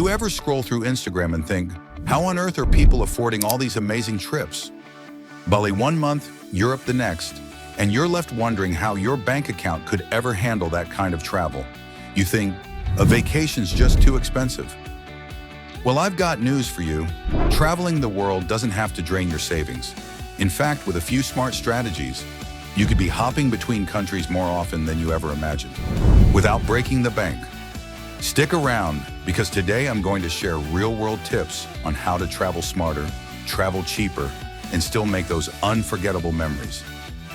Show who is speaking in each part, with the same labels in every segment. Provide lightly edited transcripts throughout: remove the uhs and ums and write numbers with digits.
Speaker 1: you ever scroll through Instagram and think, how on earth are people affording all these amazing trips? Bali one month, Europe the next, and you're left wondering how your bank account could ever handle that kind of travel. You think, a vacation's just too expensive. Well, I've got news for you. Traveling the world doesn't have to drain your savings. In fact, with a few smart strategies, you could be hopping between countries more often than you ever imagined, without breaking the bank. Stick around, because today I'm going to share real-world tips on how to travel smarter, travel cheaper, and still make those unforgettable memories.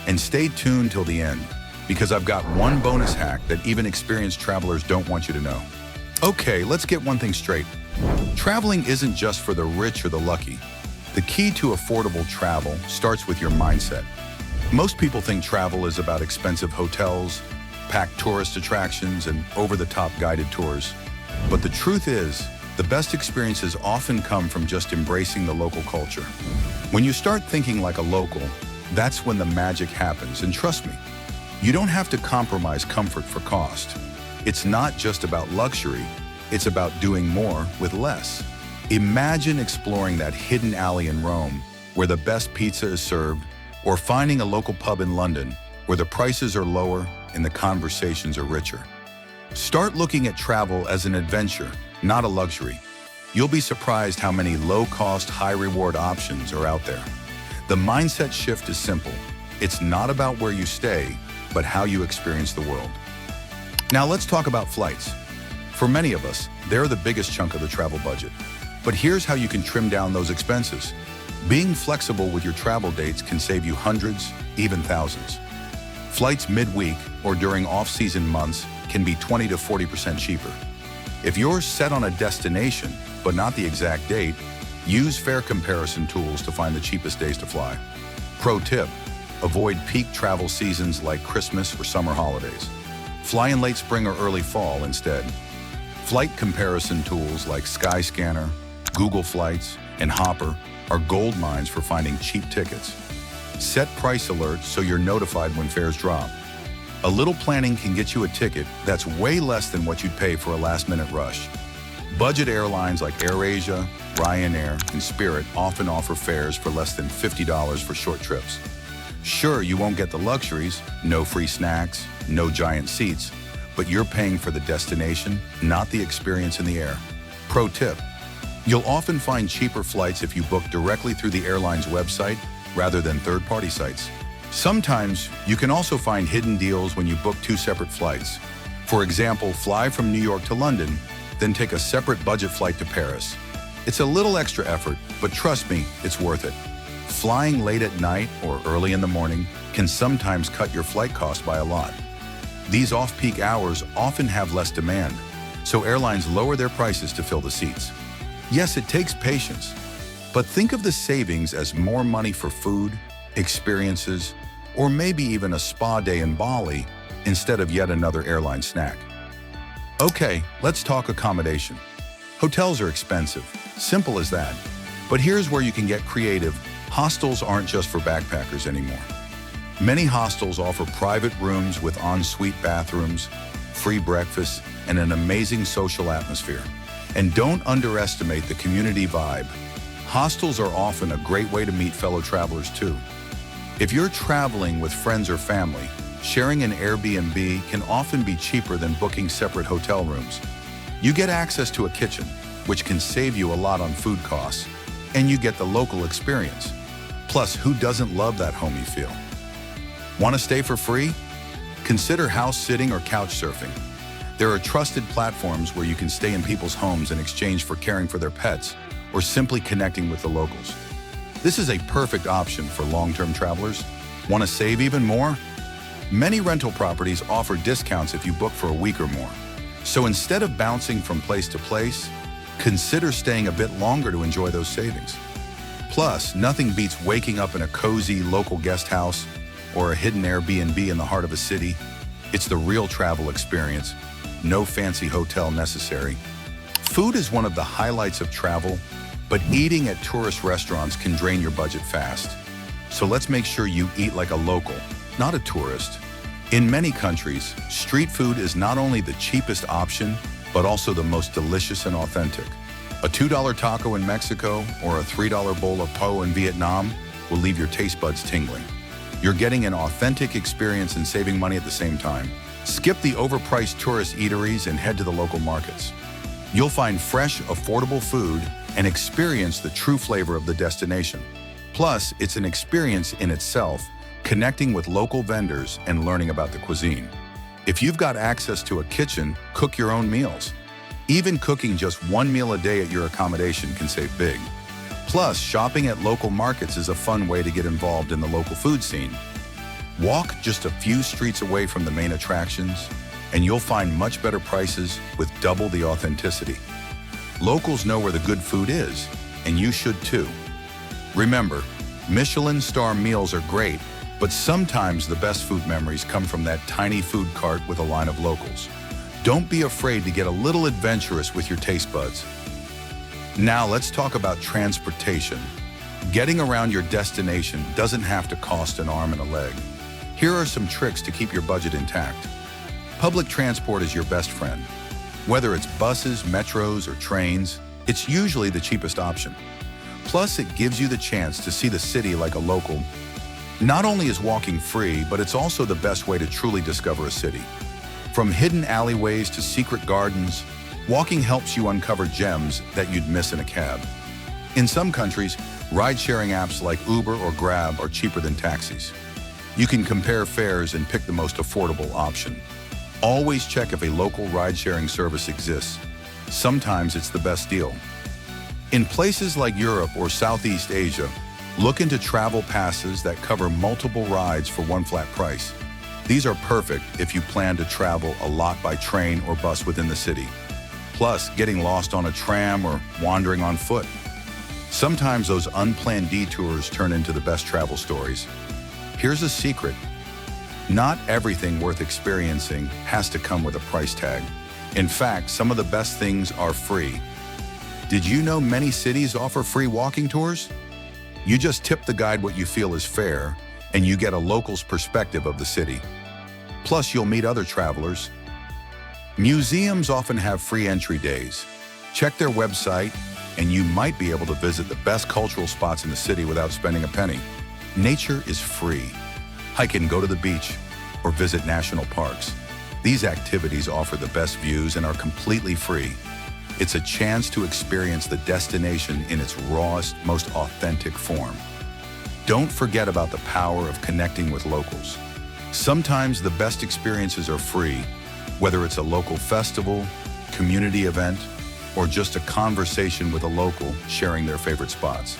Speaker 1: And stay tuned till the end, because I've got one bonus hack that even experienced travelers don't want you to know. Okay, let's get one thing straight. Traveling isn't just for the rich or the lucky. The key to affordable travel starts with your mindset. Most people think travel is about expensive hotels, packed tourist attractions, and over-the-top guided tours. But the truth is, the best experiences often come from just embracing the local culture. When you start thinking like a local, that's when the magic happens. And trust me, you don't have to compromise comfort for cost. It's not just about luxury, it's about doing more with less. Imagine exploring that hidden alley in Rome where the best pizza is served, or finding a local pub in London where the prices are lower and the conversations are richer. Start looking at travel as an adventure, not a luxury. You'll be surprised how many low-cost, high-reward options are out there. The mindset shift is simple. It's not about where you stay, but how you experience the world. Now let's talk about flights. For many of us, they're the biggest chunk of the travel budget. But here's how you can trim down those expenses. Being flexible with your travel dates can save you hundreds, even thousands. Flights midweek or during off-season months can be 20 to 40% cheaper. If you're set on a destination, but not the exact date, use fare comparison tools to find the cheapest days to fly. Pro tip, avoid peak travel seasons like Christmas or summer holidays. Fly in late spring or early fall instead. Flight comparison tools like Skyscanner, Google Flights, and Hopper are gold mines for finding cheap tickets. Set price alerts so you're notified when fares drop. A little planning can get you a ticket that's way less than what you'd pay for a last-minute rush. Budget airlines like AirAsia, Ryanair, and Spirit often offer fares for less than $50 for short trips. Sure, you won't get the luxuries, no free snacks, no giant seats, but you're paying for the destination, not the experience in the air. Pro tip, you'll often find cheaper flights if you book directly through the airline's website rather than third-party sites. Sometimes you can also find hidden deals when you book two separate flights. For example, fly from New York to London, then take a separate budget flight to Paris. It's a little extra effort, but trust me, it's worth it. Flying late at night or early in the morning can sometimes cut your flight cost by a lot. These off-peak hours often have less demand, so airlines lower their prices to fill the seats. Yes, it takes patience, but think of the savings as more money for food, experiences, or maybe even a spa day in Bali instead of yet another airline snack. Okay, let's talk accommodation. Hotels are expensive, simple as that. But here's where you can get creative. Hostels aren't just for backpackers anymore. Many hostels offer private rooms with en-suite bathrooms, free breakfast, and an amazing social atmosphere. And don't underestimate the community vibe. Hostels are often a great way to meet fellow travelers too. If you're traveling with friends or family, sharing an Airbnb can often be cheaper than booking separate hotel rooms. You get access to a kitchen, which can save you a lot on food costs, and you get the local experience. Plus, who doesn't love that homey feel? Want to stay for free? Consider house sitting or couch surfing. There are trusted platforms where you can stay in people's homes in exchange for caring for their pets or simply connecting with the locals. This is a perfect option for long-term travelers. Want to save even more? Many rental properties offer discounts if you book for a week or more. So instead of bouncing from place to place, consider staying a bit longer to enjoy those savings. Plus, nothing beats waking up in a cozy local guest house or a hidden Airbnb in the heart of a city. It's the real travel experience. No fancy hotel necessary. Food is one of the highlights of travel, but eating at tourist restaurants can drain your budget fast. So let's make sure you eat like a local, not a tourist. In many countries, street food is not only the cheapest option, but also the most delicious and authentic. A $2 taco in Mexico or a $3 bowl of po in Vietnam will leave your taste buds tingling. You're getting an authentic experience and saving money at the same time. Skip the overpriced tourist eateries and head to the local markets. You'll find fresh, affordable food and experience the true flavor of the destination. Plus, it's an experience in itself, connecting with local vendors and learning about the cuisine. If you've got access to a kitchen, cook your own meals. Even cooking just one meal a day at your accommodation can save big. Plus, shopping at local markets is a fun way to get involved in the local food scene. Walk just a few streets away from the main attractions, and you'll find much better prices with double the authenticity. Locals know where the good food is, and you should too. Remember, Michelin star meals are great, but sometimes the best food memories come from that tiny food cart with a line of locals. Don't be afraid to get a little adventurous with your taste buds. Now let's talk about transportation. Getting around your destination doesn't have to cost an arm and a leg. Here are some tricks to keep your budget intact. Public transport is your best friend. Whether it's buses, metros, or trains, it's usually the cheapest option. Plus, it gives you the chance to see the city like a local. Not only is walking free, but it's also the best way to truly discover a city. From hidden alleyways to secret gardens, walking helps you uncover gems that you'd miss in a cab. In some countries, ride-sharing apps like Uber or Grab are cheaper than taxis. You can compare fares and pick the most affordable option. Always check if a local ride-sharing service exists. Sometimes it's the best deal. In places like Europe or Southeast Asia, look into travel passes that cover multiple rides for one flat price. These are perfect if you plan to travel a lot by train or bus within the city. Plus, getting lost on a tram or wandering on foot. Sometimes those unplanned detours turn into the best travel stories. Here's a secret. Not everything worth experiencing has to come with a price tag. In fact, some of the best things are free. Did you know many cities offer free walking tours? You just tip the guide what you feel is fair, and you get a local's perspective of the city. Plus, you'll meet other travelers. Museums often have free entry days. Check their website, and you might be able to visit the best cultural spots in the city without spending a penny. Nature is free. Hike and go to the beach, or visit national parks. These activities offer the best views and are completely free. It's a chance to experience the destination in its rawest, most authentic form. Don't forget about the power of connecting with locals. Sometimes the best experiences are free, whether it's a local festival, community event, or just a conversation with a local sharing their favorite spots.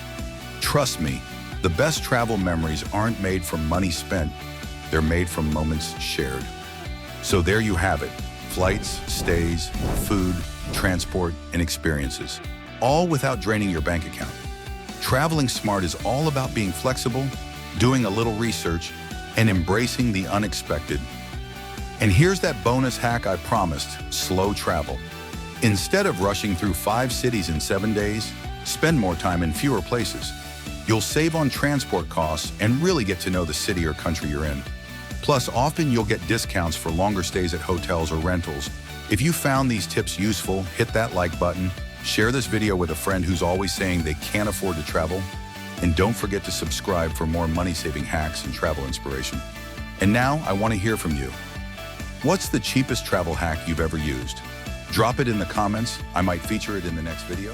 Speaker 1: Trust me, the best travel memories aren't made from money spent, they're made from moments shared. So there you have it, flights, stays, food, transport, and experiences, all without draining your bank account. Traveling smart is all about being flexible, doing a little research, and embracing the unexpected. And here's that bonus hack I promised: slow travel. Instead of rushing through 5 cities in 7 days, spend more time in fewer places. You'll save on transport costs and really get to know the city or country you're in. Plus, often you'll get discounts for longer stays at hotels or rentals. If you found these tips useful, hit that like button, share this video with a friend who's always saying they can't afford to travel, and don't forget to subscribe for more money-saving hacks and travel inspiration. And now, I want to hear from you. What's the cheapest travel hack you've ever used? Drop it in the comments. I might feature it in the next video.